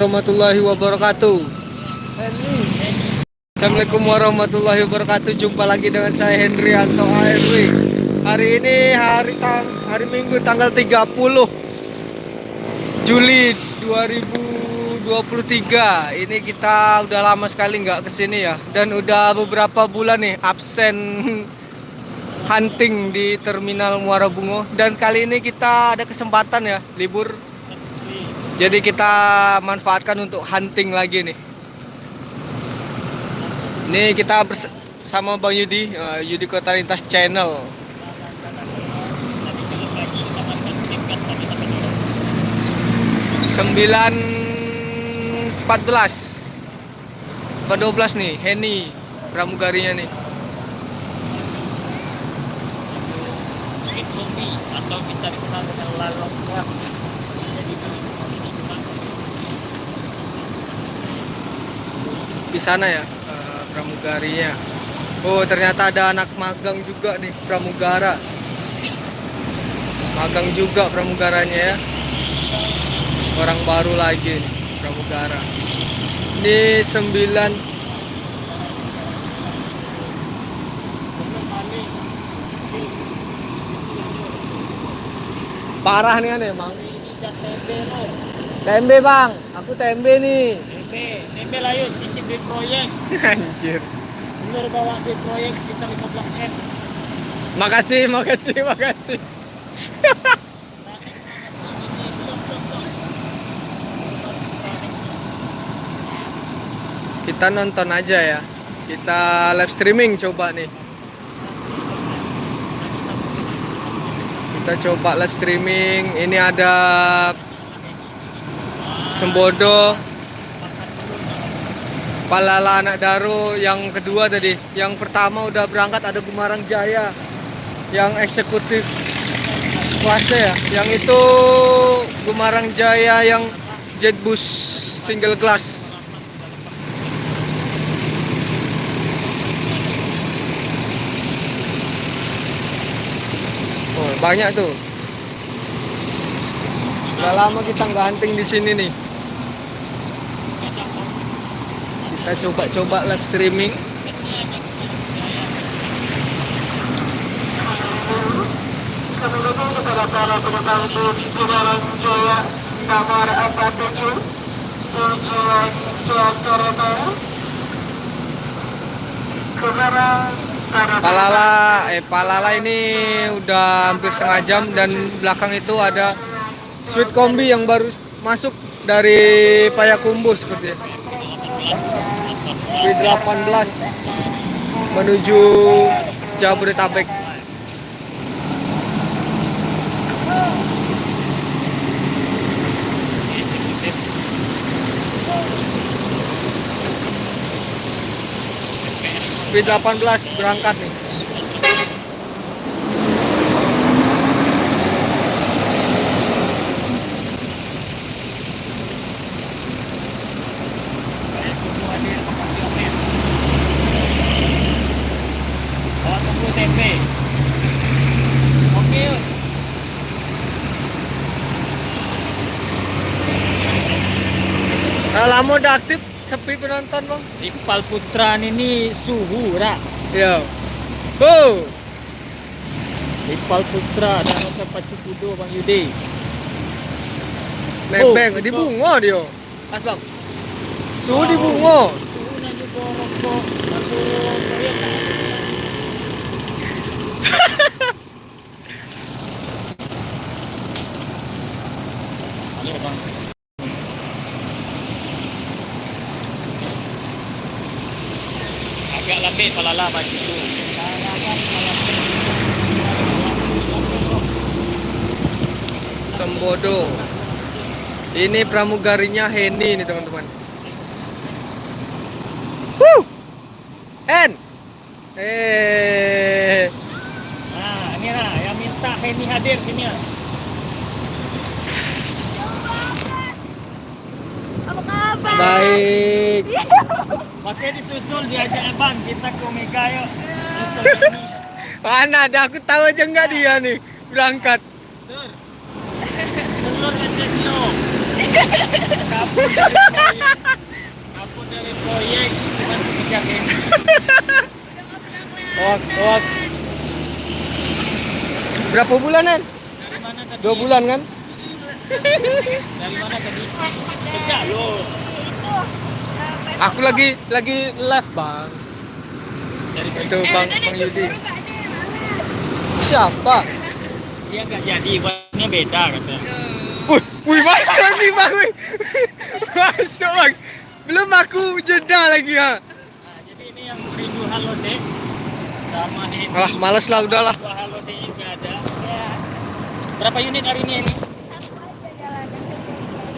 Warahmatullahi wabarakatuh. Assalamualaikum warahmatullahi wabarakatuh. Jumpa lagi dengan saya Hendrianto ARW. Hari ini hari Minggu tanggal 30 Juli 2023. Ini kita udah lama sekali nggak kesini ya, dan udah beberapa bulan nih absen hunting di Terminal Muara Bungo. Dan kali ini kita ada kesempatan ya, libur. Jadi kita manfaatkan untuk hunting lagi nih. Ini kita bersama Bang Yudi, Yudi Kota Lintas Channel. 9.14 12 nih, Henny pramugarinya nih. Sweet Zombie atau bisa dikenal dengan Lalong ya. Di sana ya, pramugarinya. Oh, ternyata ada anak magang juga nih, pramugara. Magang juga pramugaranya ya. Orang baru lagi nih, pramugara. Ini 9. Parah nih kan emang. Tembe bang, aku tembe nih. Tempe layut, cicip di proyek. Anjir. Bener bawa di proyek sekitar 15 M. Makasih. Kita nonton aja ya. Kita live streaming coba nih. Kita coba live streaming. Ini ada Sembodo, Palala Anak Daro yang kedua tadi. Yang pertama udah berangkat ada Gumarang Jaya yang eksekutif kelasnya ya. Yang itu Gumarang Jaya yang Jetbus single class. Oh, banyak tuh. Udah lama kita nggak hunting di sini nih. Kita coba live streaming. Kemudian kepada para penumpang bus Gumarang Jaya nomor 47 tujuan Jakarta Gumarang Palala ini udah hampir setengah jam, dan belakang itu ada Sweet Kombi yang baru masuk dari Payakumbuh seperti V18 menuju Jabodetabek. V18 berangkat nih. Bawa tunggu tempe. Oke. Nah, lama udah aktif, sepi penonton bang. Ipal Putra ini suhu rak. Yo, oh, Ipal Putra dan Hotel Pacu Kudo Bang Yudi. nebeng Oh, di Bungo dia. Pas bang. Suhu di Bungo. Suhunya juga rokok. Satu proyek. Halo Bang. Agak lambat palala baju itu. Sembodo. Ini pramugarinya Henny nih teman-teman. Hen. Nah, ini lah yang minta Henny hadir sini ya. Apa kabar? Baik. Pakai disusul diajak abang kita ke Omega yuk. Susul Henny. Mana ada, aku tahu aja nggak dia nih berangkat. Tur. Seluruh SS lo. Kapun dari proyek cuma dikerjain. Hoax, hoax. Berapa bulanan? Dari mana tadi? 2 bulan kan? Dari mana tadi? Kerja lo. Aku lagi live bang. Dari Itu bang Yudi. Siapa? dia nggak jadi, buatnya beda katanya. Wih masuk nih bang. Wih. Masuk bang. Belum aku jeda lagi ha. Nah, jadi ini yang rindu halo deh sama ini. Alah males lah udahlah. Dua halo deh nggak ada. Berapa unit hari ini?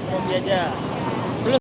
Belum aja.